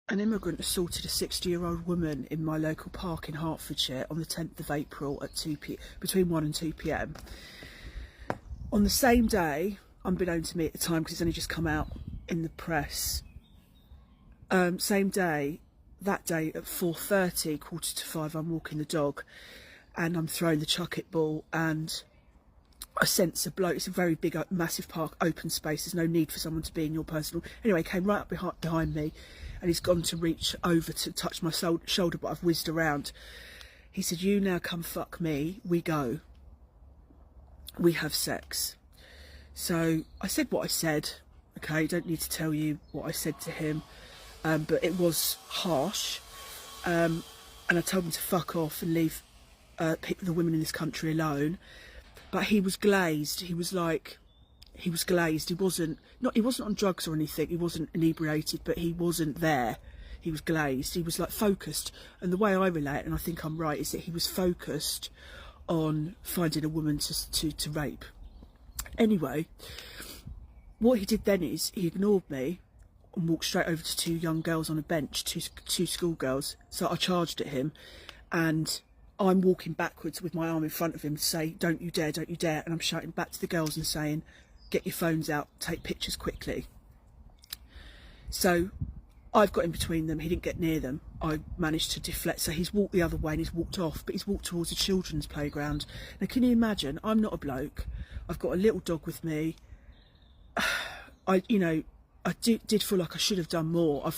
An immigrant assaulted a 60-year-old woman in my local park in Hertfordshire on the 10th of April at between 1 and 2 p.m. On the same day, unbeknown to me at the time because it's only just come out in the press, same day, that day at 4:30, 4:45, I'm walking the dog and I'm throwing the chuck-it ball and I sense a bloke. It's a very big, massive park, open space. There's no need for someone to be in your personal. Anyway, he came right up behind me and he's gone to reach over to touch my shoulder, but I've whizzed around. He said, "You now come fuck me, we go. We have sex." So I said what I said. Okay, don't need to tell you what I said to him, but it was harsh. And I told him to fuck off and leave the women in this country alone. But he was glazed. He was glazed. He wasn't on drugs or anything. He wasn't inebriated, but he wasn't there. He was glazed. He was like focused. And the way I relate, and I think I'm right, is that he was focused on finding a woman to rape. Anyway, what he did then is he ignored me and walked straight over to two young girls on a bench, two schoolgirls. So I charged at him, and I'm walking backwards with my arm in front of him to say, "Don't you dare, don't you dare." And I'm shouting back to the girls and saying, "Get your phones out, take pictures quickly." So I've got in between them. He didn't get near them. I managed to deflect. So he's walked the other way and he's walked off, but he's walked towards a children's playground. Now, can you imagine? I'm not a bloke. I've got a little dog with me. I did feel like I should have done more.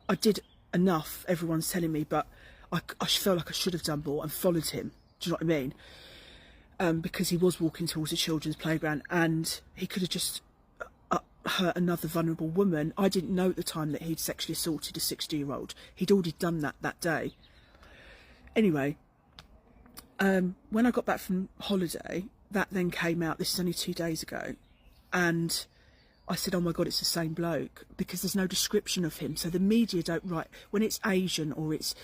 I did enough, everyone's telling me, but I felt like I should have done more and followed him. Do you know what I mean? Because he was walking towards a children's playground and he could have just hurt another vulnerable woman. I didn't know at the time that he'd sexually assaulted a 60-year-old. He'd already done that day. Anyway, when I got back from holiday, that then came out. This is only 2 days ago. And I said, "Oh my God, it's the same bloke," because there's no description of him. So the media don't write, when it's Asian or it's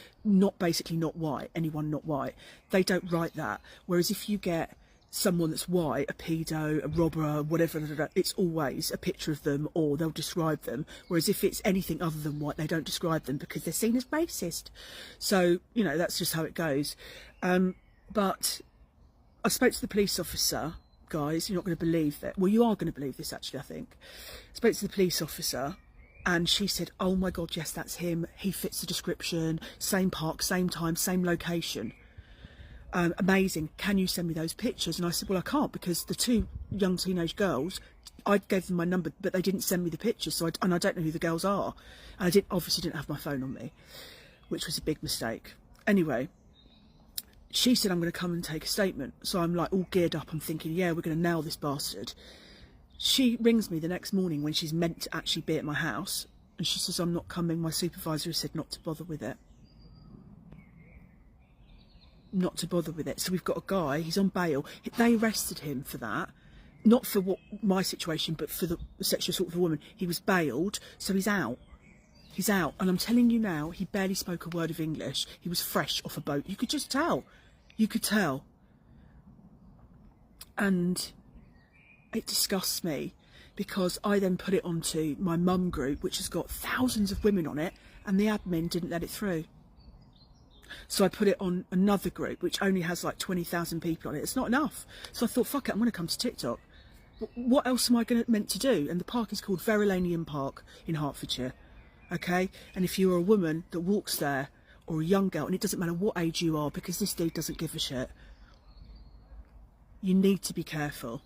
basically not white, anyone not white, they don't write that. Whereas if you get someone that's white, a pedo, a robber, whatever, it's always a picture of them or they'll describe them. Whereas if it's anything other than white, they don't describe them because they're seen as racist. So, that's just how it goes. But I spoke to the police officer. Guys, you're not going to believe that. Well, you are going to believe this, actually, I think. I spoke to the police officer and she said, "Oh my God, yes, that's him. He fits the description. Same park, same time, same location. Amazing. Can you send me those pictures?" And I said, "Well, I can't because the two young teenage girls, I gave them my number, but they didn't send me the pictures. So and I don't know who the girls are. And I obviously didn't have my phone on me, which was a big mistake. Anyway, she said, "I'm going to come and take a statement." So I'm like all geared up. I'm thinking, yeah, we're going to nail this bastard. She rings me the next morning when she's meant to actually be at my house. And she says, "I'm not coming. My supervisor has said not to bother with it." Not to bother with it. So we've got a guy, he's on bail. They arrested him for that. Not for my situation, but for the sexual assault of a woman. He was bailed, so he's out. He's out. And I'm telling you now, he barely spoke a word of English. He was fresh off a boat. You could just tell. You could tell. And it disgusts me because I then put it onto my mum group, which has got thousands of women on it, and the admin didn't let it through. So I put it on another group, which only has like 20,000 people on it. It's not enough. So I thought, fuck it, I'm going to come to TikTok. What else am I meant to do? And the park is called Verulamium Park in Hertfordshire. Okay? And if you're a woman that walks there, or a young girl, and it doesn't matter what age you are, because this dude doesn't give a shit, you need to be careful.